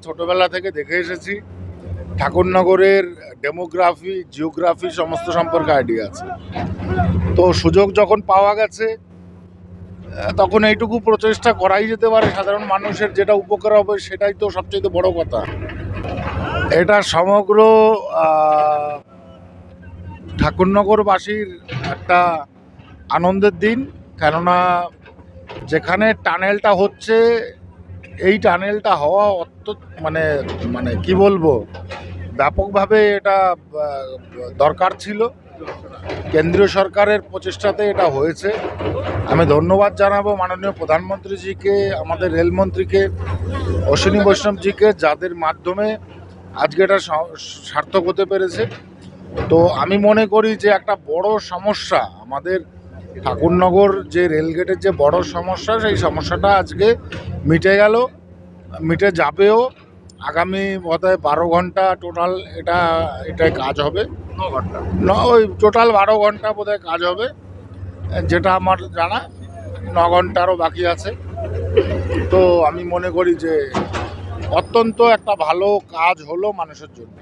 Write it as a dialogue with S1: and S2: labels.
S1: ছোটবেলা থেকে দেখে এসেছি, ঠাকুরনগরের ডেমোগ্রাফি, জিওগ্রাফি সমস্ত সম্পর্কে আইডিয়া আছে। তো সুযোগ যখন পাওয়া গেছে, তখন এইটুকু প্রচেষ্টা করাই যেতে পারে। সাধারণ মানুষের যেটা উপকার হবে সেটাই তো সবচেয়ে বড় কথা। এটা সমগ্র ঠাকুরনগরবাসীর একটা আনন্দের দিন, কেননা যেখানে টানেলটা হচ্ছে, এই টানেলটা হওয়া মানে মানে কি বলবো, ব্যাপকভাবে এটা দরকার ছিল। কেন্দ্রীয় সরকারের প্রচেষ্টাতে এটা হয়েছে। আমি ধন্যবাদ জানাবো মাননীয় প্রধানমন্ত্রীজিকে, আমাদের রেলমন্ত্রীকে, অশ্বিনী বৈষ্ণবজিকে, যাদের মাধ্যমে আজকে এটা সার্থক হতে পেরেছে। তো আমি মনে করি যে একটা বড় সমস্যা আমাদের ঠাকুরনগর যে রেলগেটের যে বড় সমস্যা, সেই সমস্যাটা আজকে মিটে গেল, মিটে যাবেও। আগামী বোধহয় 12 ঘন্টা টোটাল এটাই কাজ হবে। 9 ঘন্টা ওই টোটাল 12 ঘন্টা বোধহয় কাজ হবে, যেটা আমার জানা। 9 ঘন্টারও বাকি আছে। তো আমি মনে করি যে অত্যন্ত একটা ভালো কাজ হলো মানুষের জন্য।